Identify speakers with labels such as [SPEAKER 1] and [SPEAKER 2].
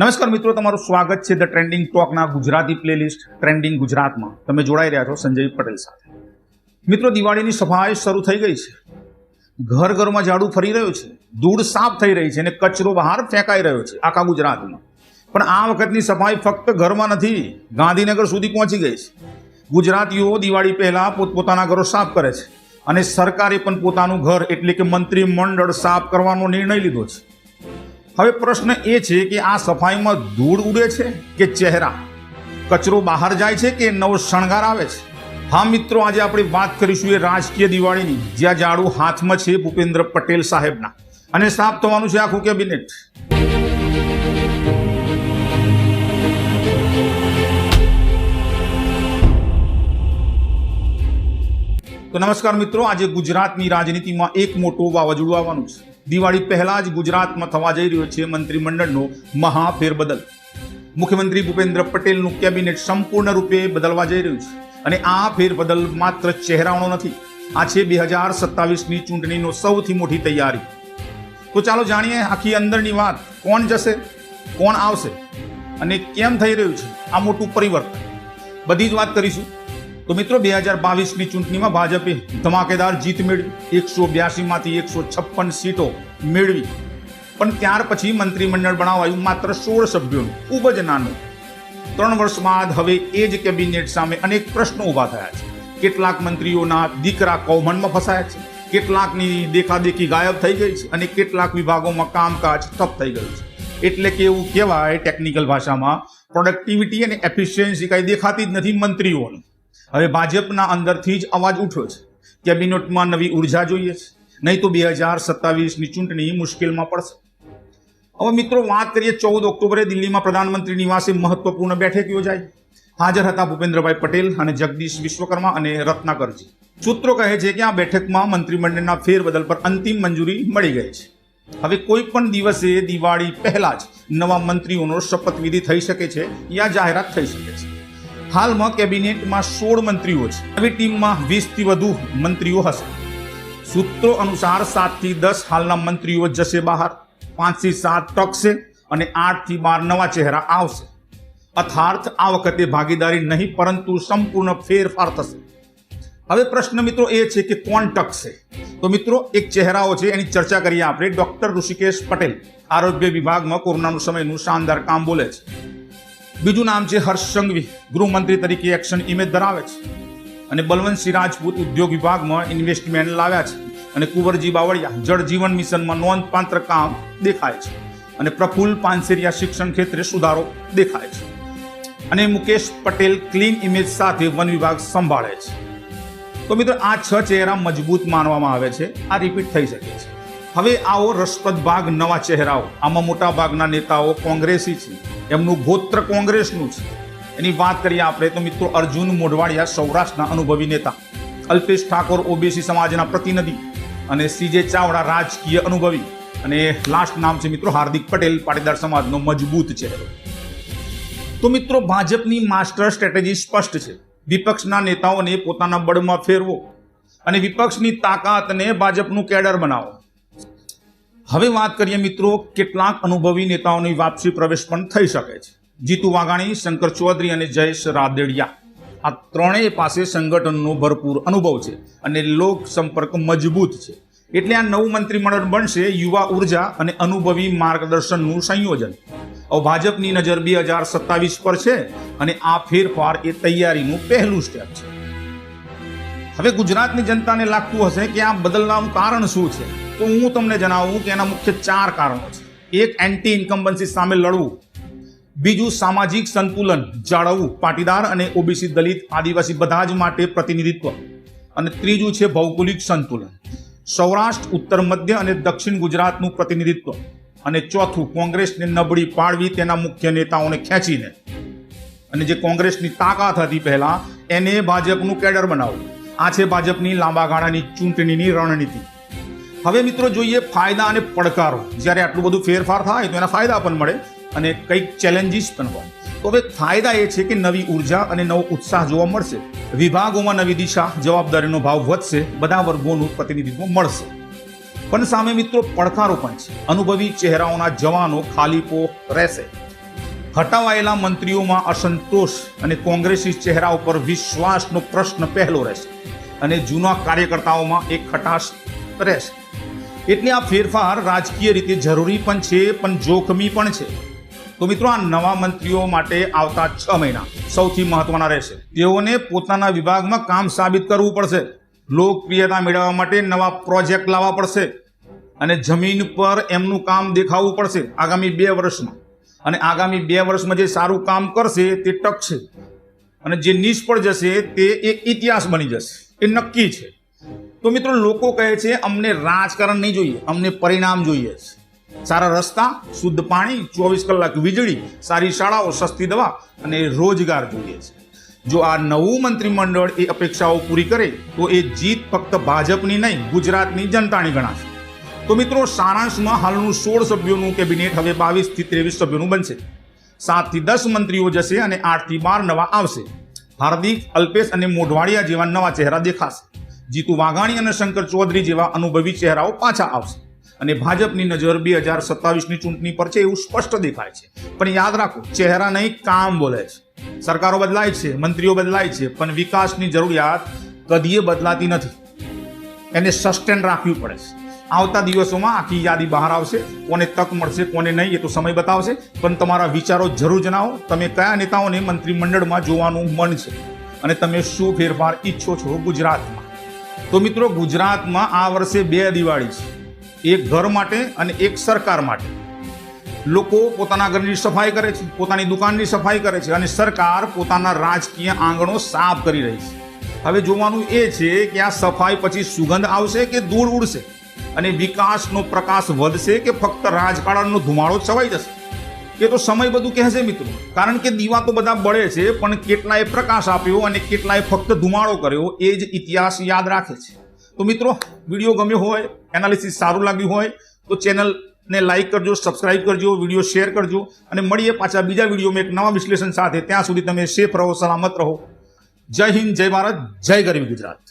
[SPEAKER 1] નમસ્કાર મિત્રો, તમારું સ્વાગત છે ધ ટ્રેન્ડિંગ ટોકના ગુજરાતી પ્લેલિસ્ટ ટ્રેન્ડિંગ ગુજરાતમાં. તમે જોડાઈ રહ્યા છો સંજય પટેલ સાથે. મિત્રો, દિવાળીની સફાઈ શરૂ થઈ ગઈ છે. ઘર ઘરમાં ઝાડુ ફરી રહ્યો છે, ધૂળ સાફ થઈ રહી છે અને કચરો બહાર ફેંકાઈ રહ્યો છે આખા ગુજરાતમાં. પણ આ વખતની સફાઈ ફક્ત ઘરમાં નથી, ગાંધીનગર સુધી પહોંચી ગઈ છે. ગુજરાતીઓ દિવાળી પહેલા પોતપોતાના ઘરો સાફ કરે છે અને સરકારે પણ પોતાનું ઘર એટલે કે મંત્રીમંડળ સાફ કરવાનો નિર્ણય લીધો છે. હવે પ્રશ્ન એ છે કે આ સફાઈમાં ધૂળ ઉડે છે કે ચહેરા, કચરો બહાર જાય છે કે નવો શણગાર આવે છે? હા મિત્રો, આજે આપણે વાત કરીશું એ રાજકીય દિવાળીની જ્યાં ઝાડુ હાથમાં છે ભૂપેન્દ્ર પટેલ સાહેબના અને સાફ થવાનું છે આખું કેબિનેટ. તો નમસ્કાર મિત્રો, આજે ગુજરાતની રાજનીતિમાં એક મોટું વાવાઝોડું આવવાનું છે. દિવાળી પહેલા જ ગુજરાતમાં થવા જઈ રહ્યો છે મંત્રીમંડળનો મહા ફેરબદલ. મુખ્યમંત્રી ભૂપેન્દ્ર પટેલનું કેબિનેટ સંપૂર્ણ રૂપે બદલવા જઈ રહ્યું છે અને આ ફેરબદલ માત્ર ચહેરાઓનો નથી, આ છે 2027ની ચૂંટણીનો સૌથી મોટી તૈયારી. તો ચાલો જાણીએ આખી અંદરની વાત. કોણ જશે, કોણ આવશે અને કેમ થઈ રહ્યું છે આ મોટું પરિવર્તન, બધી જ વાત કરીશું. તો મિત્રો, 2022ની ચૂંટણીમાં ભાજપે ધમાકેદાર જીત મેળવી, 182માંથી 156 સીટો મેળવી. પણ ત્યાર પછી મંત્રીમંડળ બનાવાયું માત્ર 16 સભ્યોનું, ખૂબ જ નાનું. 3 વર્ષ બાદ હવે એ જ કેબિનેટ સામે અનેક પ્રશ્નો ઊભા થયા છે. કેટલાક મંત્રીઓના દીકરા કૌભાંડમાં ફસાયા છે, કેટલાકની દેખાદેખી ગાયબ થઈ ગઈ છે અને કેટલાક વિભાગોમાં કામકાજ ઠપ થઈ ગયું છે. એટલે કે એવું કહેવાય ટેકનિકલ ભાષામાં, પ્રોડક્ટિવિટી અને એફિશિયન્સી કાંઈ દેખાતી જ નથી મંત્રીઓની. હવે ભાજપના અંદરથી જ અવાજ ઉઠ્યો છે, કેબિનેટમાં નવી ઉર્જા જોઈએ છે, નહીં તો 2027ની ચૂંટણી મુશ્કેલમાં પડશે. હવે મિત્રો, વાત કરીએ 14 ઓક્ટોબરે દિલ્હીમાં પ્રધાનમંત્રી નિવાસે મહત્વપૂર્ણ બેઠક યોજાઈ. હાજર હતા ભૂપેન્દ્રભાઈ પટેલ અને જગદીશ વિશ્વકર્મા અને રત્નાકરજી. સૂત્રો કહે છે કે આ બેઠકમાં મંત્રીમંડળના ફેરબદલ પર અંતિમ મંજૂરી મળી ગઈ છે. હવે કોઈ પણ દિવસે દિવાળી પહેલા જ નવા મંત્રીઓનો શપથવિધિ થઈ શકે છે યા જાહેરાત થઈ શકે છે. હાલમાં કેબિનેટમાં 16 મંત્રીઓ છે. નવી ટીમમાં 20થી વધુ મંત્રીઓ હશે. સૂત્રો અનુસાર 7થી 10 હાલના મંત્રીઓ જશે બહાર, 5થી 7 ટકશે અને 8થી 12 નવા ચહેરા આવશે. અર્થાત આ વખતે ભાગીદારી નહીં પરંતુ સંપૂર્ણ ફેરફાર થશે. હવે પ્રશ્ન મિત્રો એ છે કે કોણ ટકશે? તો મિત્રો, એક ચહેરાઓ છે એની ચર્ચા કરીએ આપણે. ડોક્ટર ઋષિકેશ પટેલ આરોગ્ય વિભાગમાં કોરોનાનું સમયનું શાનદાર કામ બોલે છે. બીજું નામ છે હર્ષ સંઘવી, ગૃહમંત્રી તરીકે એક્શન ઇમેજ ધરાવે છે. અને બલવંતસિંહ રાજપૂત ઉદ્યોગ વિભાગમાં ઇન્વેસ્ટમેન્ટ લાવ્યા છે. અને કુંવરજી બાવળિયા જળ જીવન મિશનમાં નોંધપાત્ર કામ દેખાય છે. અને પ્રફુલ્લ પાનસેરિયા શિક્ષણ ક્ષેત્રે સુધારો દેખાય છે. અને મુકેશ પટેલ ક્લીન ઇમેજ સાથે વન વિભાગ સંભાળે છે. તો મિત્રો, આ 6 ચહેરા મજબૂત માનવામાં આવે છે. આ રિપીટ થઈ શકે છે. હવે આવો રસપ્રદ ભાગ નવા ચહેરાઓ. આમાં મોટા ભાગના નેતાઓ કોંગ્રેસી છે, એમનું ગોત્ર કોંગ્રેસનું છે. એની વાત કરીએ આપણે તો મિત્રો, અર્જુન મોઢવાડિયા સૌરાષ્ટ્રના અનુભવી નેતા, અલ્પેશ ઠાકોર ઓબીસી સમાજના પ્રતિનિધિ અને સીજે ચાવડા રાજકીય અનુભવી, અને લાસ્ટ નામ છે મિત્રો હાર્દિક પટેલ, પાટીદાર સમાજનો મજબૂત ચહેરો. તો મિત્રો, ભાજપની માસ્ટર સ્ટ્રેટેજી સ્પષ્ટ છે. વિપક્ષના નેતાઓને પોતાના બળમાં ફેરવો અને વિપક્ષની તાકાતને ભાજપનું કેડર બનાવો. હવે વાત કરીએ મિત્રો, કેટલાક અનુભવી નેતાઓની વાપસી પ્રવેશ પણ થઈ શકે છે. જીતુ વાઘાણી, શંકર ચૌધરી અને જયેશ રાદડિયા, આ ત્રણેય પાસે સંગઠનનો ભરપૂર અનુભવ છે અને લોક સંપર્ક મજબૂત છે. એટલે આ નવું મંત્રીમંડળ બનશે યુવા ઉર્જા અને અનુભવી માર્ગદર્શનનું સંયોજન. હવે ભાજપની નજર 2027 પર છે અને આ ફેરફાર એ તૈયારીનું પહેલું સ્ટેપ છે. હવે ગુજરાતની જનતાને લાગતું હશે કે આ બદલવાનું કારણ શું છે, તો હું તમને જણાવું કે એના મુખ્ય 4 કારણો છે. એક, એન્ટી ઇન્કમ્બન્સી સામે લડવું. બીજું, સામાજિક સંતુલન જાળવવું, પાટીદાર અને ઓબીસી, દલિત, આદિવાસી બધા જ માટે પ્રતિનિધિત્વ. અને ત્રીજું છે ભૌગોલિક સંતુલન, સૌરાષ્ટ્ર, ઉત્તર મધ્ય અને દક્ષિણ ગુજરાતનું પ્રતિનિધિત્વ. અને ચોથું, કોંગ્રેસને નબળી પાડવી, તેના મુખ્ય નેતાઓને ખેંચીને. અને જે કોંગ્રેસની તાકાત હતી પહેલા, એને ભાજપનું કેડર બનાવવું. આ છે ભાજપની લાંબા ગાળાની ચૂંટણીની રણનીતિ. હવે મિત્રો, જોઈએ ફાયદા અને પડકારો. જ્યારે આટલું બધું ફેરફાર થાય તો એના ફાયદા પણ મળે અને કંઈક ચેલેન્જીસ પણ હોય. તો હવે ફાયદા એ છે કે નવી ઉર્જા અને નવો ઉત્સાહ જોવા મળશે. વિભાગોમાં નવી દિશા, જવાબદારીનો ભાવ વધશે, બધા વર્ગોનું પ્રતિનિધિત્વ મળશે. પણ સામે મિત્રો પડકારો પણ છે. અનુભવી ચહેરાઓના જવાનો ખાલીપો રહેશે. હટાવાયેલા મંત્રીઓમાં અસંતોષ અને કોંગ્રેસી ચહેરા ઉપર વિશ્વાસનો પ્રશ્ન પહેલો રહેશે અને જૂના કાર્યકર્તાઓમાં એક ખટાશ રહેશે. એટલે આ ફેરફાર રાજકીય રીતે જરૂરી પણ છે પણ જોખમી પણ છે. તો મિત્રો, આ નવા મંત્રીઓ માટે આવતા 6 મહિના સૌથી મહત્વના રહેશે. તેઓને પોતાના વિભાગમાં કામ સાબિત કરવું પડશે, લોકપ્રિયતા મેળવવા માટે નવા પ્રોજેક્ટ લાવવા પડશે અને જમીન પર એમનું કામ દેખાવવું પડશે આગામી 2 વર્ષમાં. અને આગામી 2 વર્ષમાં જે સારું કામ કરશે તે ટકશે અને જે નિષ્ફળ જશે તે એક ઇતિહાસ બની જશે, એ નક્કી છે. તો મિત્રો, લોકો કહે છે અમને રાજકારણ નહીં જોઈએ, અમને પરિણામ જોઈએ છે. સારા રસ્તા, શુદ્ધ પાણી, 24 કલાક વીજળી, સારી શાળાઓ, સસ્તી દવા અને રોજગાર જોઈએ છે. જો આ નવું મંત્રીમંડળ એ અપેક્ષાઓ પૂરી કરે તો એ જીત ફક્ત ભાજપની નહીં, ગુજરાતની જનતાની ગણાશે. તો મિત્રો, સારાંશમાં હાલનું 16 સભ્યોનું કેબિનેટ હવે 22 થી 23 સભ્યોનું બનશે. 7 થી 10 મંત્રીઓ જશે અને 8 થી 12 નવા આવશે. હાર્દિક, અલ્પેશ અને મોઢવાડિયા જેવા નવા ચહેરા દેખાશે. જીતુ વાઘાણી અને શંકર ચૌધરી જેવા અનુભવી ચહેરાઓ પાછા આવશે અને ભાજપની નજર 2027ની ચૂંટણી પર છે એવું સ્પષ્ટ દેખાય છે. પણ યાદ રાખો, ચહેરા નહીં, કામ બોલે છે. સરકારો બદલાય છે, મંત્રીઓ બદલાય છે, પણ વિકાસની જરૂરિયાત કદીએ બદલાતી નથી. એને સસ્ટેન રાખવી પડે છે. આવતા દિવસોમાં આખી યાદી બહાર આવશે. કોને તક મળશે, કોને નહીં, એ તો સમય બતાવશે. પણ તમારા વિચારો જરૂર જણાવો. તમે કયા નેતાઓને મંત્રીમંડળમાં જોવાનું મન છે અને તમે શું ફેરફાર ઈચ્છો છો ગુજરાતમાં? તો મિત્રો, ગુજરાતમાં આ વર્ષે 2 દિવાળી છે, એક ઘર માટે અને એક સરકાર માટે. લોકો પોતાના ઘરની સફાઈ કરે છે, પોતાની દુકાનની સફાઈ કરે છે અને સરકાર પોતાના રાજકીય આંગણો સાફ કરી રહી છે. હવે જોવાનું એ છે કે આ સફાઈ પછી સુગંધ આવશે કે ધૂળ ઉડશે અને વિકાસનો પ્રકાશ વધશે કે ફક્ત રાજકારણનો ધુમાડો છવાઈ જશે. એ તો સમય બધું કહેશે મિત્રો. કારણ કે દીવા તો બધા બળે છે, પણ કેટલાએ પ્રકાશ આપ્યો અને કેટલાએ ફક્ત ધુમાડો કર્યો એ જ ઇતિહાસ યાદ રાખે છે. તો મિત્રો, વિડીયો ગમ્યો હોય, એનાલિસિસ સારું લાગ્યું હોય તો ચેનલને લાઈક કરજો, સબસ્ક્રાઇબ કરજો, વિડીયો શેર કરજો અને મળીએ પાછા બીજા વિડીયોમાં એક નવા વિશ્લેષણ સાથે. ત્યાં સુધી તમે સેફ રહો, સલામત રહો. જય હિન્દ, જય ભારત, જય ગરીબ ગુજરાત.